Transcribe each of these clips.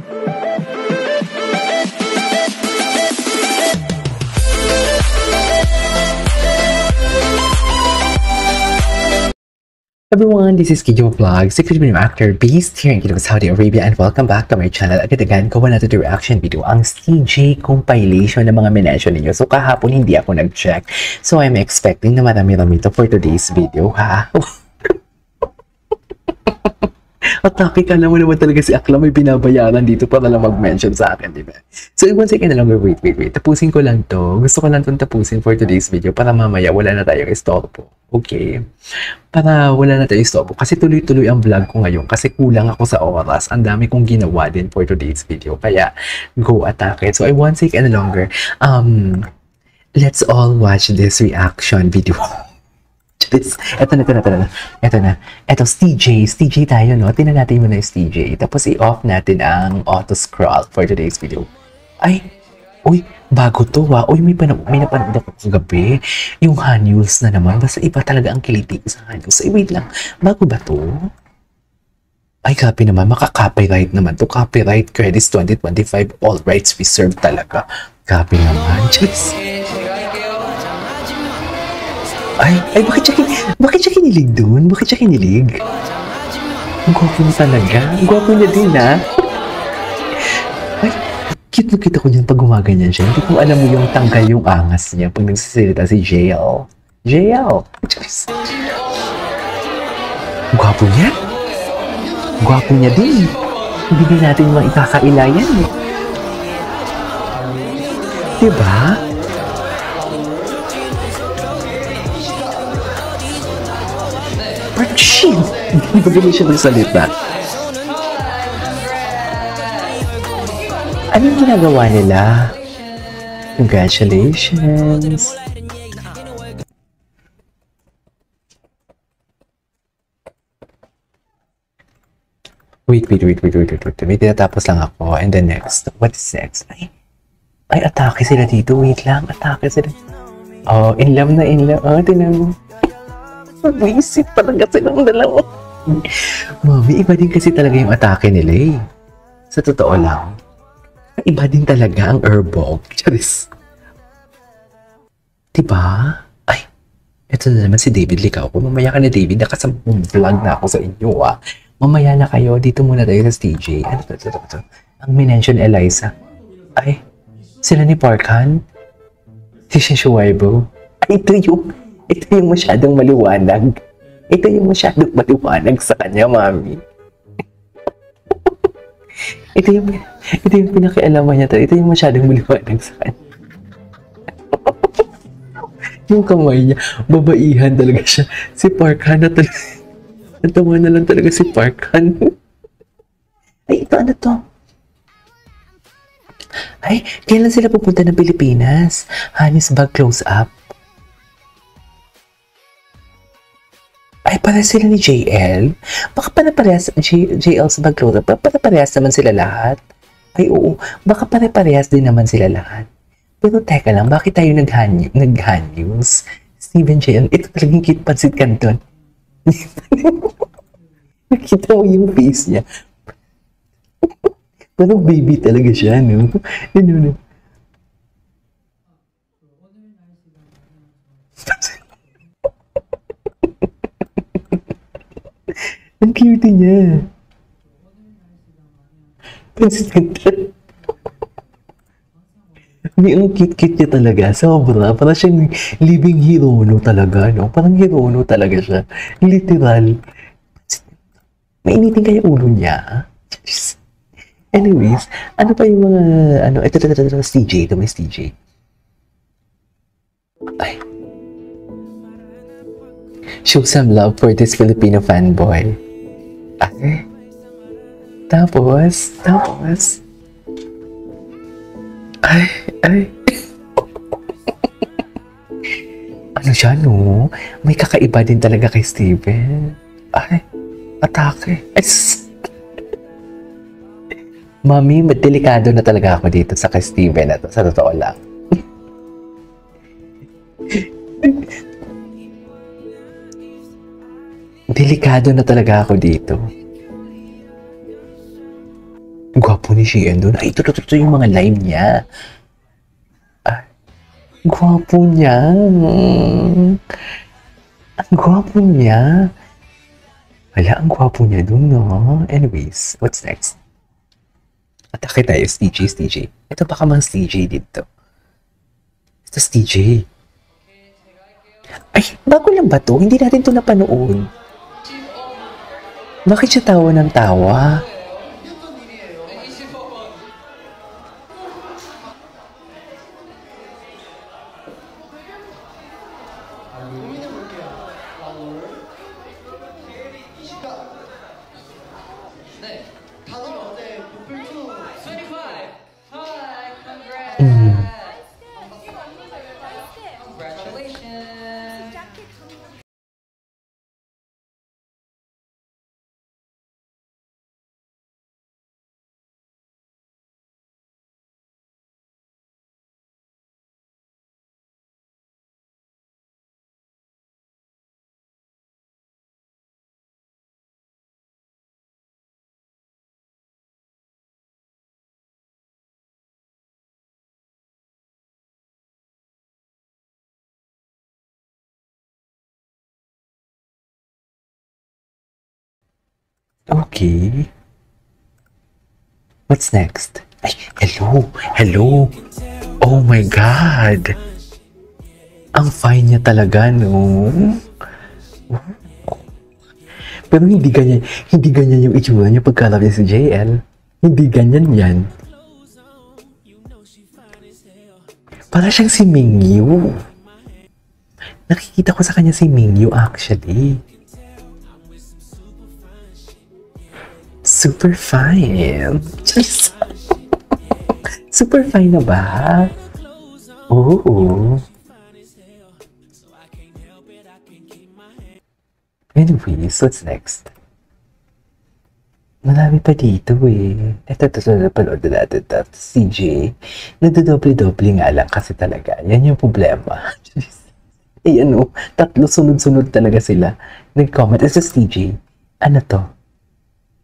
Everyone, this is Kijo Vlog, secret film actor based here in Kingdom of Saudi Arabia, and welcome back to my channel. Agad-agad, gawa natin the reaction video, ang CJ compilation ng mga minention ninyo. So kahapon hindi ako nag-check. So I'm expecting na marami-rami to for today's video, ha? At topic, alam mo naman talaga si Akla may binabayaran dito para lang mag-mention sa akin, di ba? So, one second na lang, wait. Tapusin ko lang to. Gusto ko lang itong tapusin for today's video para mamaya wala na tayong istorbo. Okay? Para wala na tayong istorbo. Kasi tuloy-tuloy ang vlog ko ngayon. Kasi kulang ako sa oras. Ang dami kong ginawa din for today's video. Kaya, go attack it. So, I won't take any longer. Let's all watch this reaction video. Ito na. Ito, TJ tayo, no? Tingnan natin muna yung TJ. Tapos i-off natin ang auto-scroll for today's video. Ay, uy, bago to, ha? Uy, may napanood ako kagabi. Yung Hanyuls na naman. Basta iba talaga ang kiliti sa Hanyuls. Ay, wait lang. Bago ba to? Ay, copy naman. Maka-copyright naman to. Copyright credits 2025. All rights reserved talaga. Copy naman. Just... Ay, bakit siya kinilig dun? Bakit siya kinilig? Ang gwapo niya talaga. Ang gwapo niya din, ha? Ay, cute ko niyan pag gumaganyan siya. Hindi ko alam mo yung tanggal yung angas niya pag nagsasalita si JL. JL! Ang gwapo niya. Ang gwapo niya din. Hindi din natin maikakaila yan, eh. Diba? Shit! Hindi ba ganun siya magsalita? Anong ginagawa nila? Congratulations! Wait. May tinatapos lang ako. And then next. What is next? Ay, atake sila dito. Wait lang. Atake sila. Oh, in love. Oh, tinan mo. Mag-isip talaga silang dalawa. Mami, iba din kasi talaga yung atake nila, eh. Sa totoo lang. Iba din talaga ang Urbog. Charis. Diba? Ay, eto na naman si David Licao. Mamaya ka na, David. Nakasampung vlog na ako sa inyo, ah. Mamaya na kayo. Dito muna tayo sa TJ. Ano to? Ang minention Eliza. Ay, sila ni Parkhan? Si Shuaibo? Ay, ito yung masyadong maliwanag. Ito yung masyadong maliwanag sa kanya, mami. ito yung pinakialaman niya. Ito yung masyadong maliwanag sa kanya. Yung kamay niya, babaihan talaga siya. Si Parkhan na talaga. Natawa na lang talaga si Parkhan. Ay, ito ano to? Ay, kailan sila pupunta ng Pilipinas? Hannesburg close-up. Ay, para sila ni JL? Baka pare-parehas, JL sa mag-close up, pare-parehas naman sila lahat? Ay, oo, baka pare-parehas din naman sila lahat. Pero teka lang, bakit tayo nag-Hanyuls? Steven JL, ito talagang cute Pansit Canton. Nakita mo yung face niya. Parang baby talaga siya, no? Ano? Ang cute niya. Pansit Canton. Ang cute niya talaga. Sobra. Parang siyang living hero, no, talaga, no? Parang hero, no, talaga siya. Literal. Mainitin kaya ulo niya. Anyways, ano pa yung mga, ito, TJ. Ito may TJ. Ay. Show some love for this Filipino fanboy. Ay. Tapos. Ay. Ano siya, no? May kakaiba din talaga kay Steven. Ay. Atake. Ay. Mami, delikado na talaga ako dito sa kay Steven na to. Sa totoo lang. Delikado na talaga ako dito. Gwapo gwapo ni Sheehan doon. Ay, ito yung mga line niya. Ay, gwapo niya. Ang gwapo niya. Wala, ang gwapo niya doon, no? Anyways, what's next? Atake tayo, TJ. Ito baka mga TJ dito. Ito TJ. Ay, bago lang ba to? Hindi natin to napanood. Bakit siya tawa ng tawa? Okay. What's next? Ay, hello. Oh my God. Ang fine niya talaga, no? Pero hindi ganyan yung itsura niya pagkalap niya si JL. Hindi ganyan yan. Para siyang si Mingyu. Nakikita ko sa kanya si Mingyu actually. Super fine. Super fine na ba? Oo. Anyways, what's next? Marami pa dito eh. Ito napanood na natin ito. CJ. Nagdodoble-doble nga lang kasi talaga. Yan yung problema. Eh ano, tatlo sunod-sunod talaga sila. Nag-comment. Ito CJ. Ano to?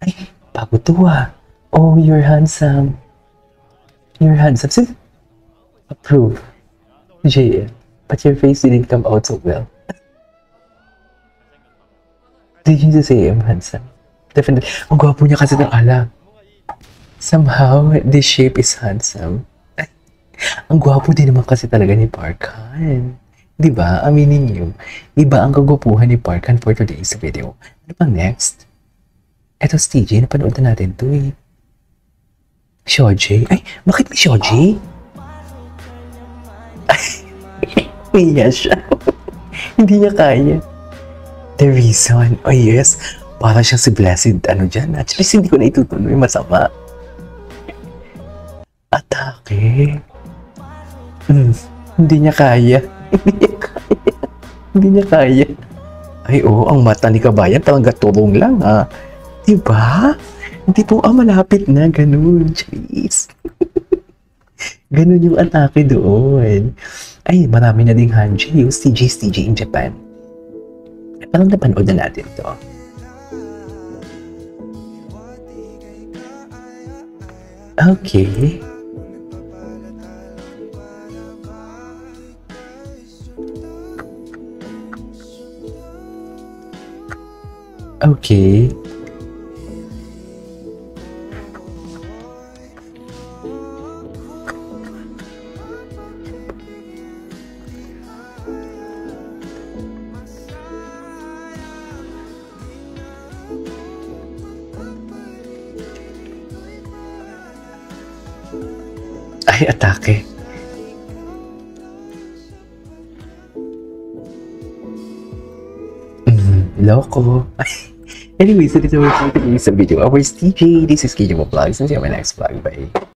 Ay, bago to ah. Oh, you're handsome. You're handsome. Approve. JL. But your face didn't come out so well. Did you just say I'm handsome? Definitely. Ang gwapo niya kasi ng ala. Somehow, this shape is handsome. Ang gwapo din naman kasi talaga ni Park Han. Diba? Aminin niyo. Iba ang kagwapuhan ni Park Han for today's video. Ano pang next? Eto si TJ, napanood na natin to eh. Shoji? Ay, bakit may Shoji? Ay, iya siya. Hindi niya kaya. The reason, oh yes, para siya si Blessed, ano dyan, actually hindi ko na itutuloy, masama. Atake. Hindi niya kaya. Hindi niya kaya. Ay oh, ang mata ni Kabayan talaga tulong lang ha. Diba? Hindi po, malapit na, ganun, jeez. Ganun yung atake doon. Ay, marami na ding Hanji, yung TJ in Japan. Parang napanood na natin to. Okay. Okay. Ay, atake. Loko. Anyways, so this is our video. Our TJ. This is KJ Vlogs. And see you on my next vlog. Bye.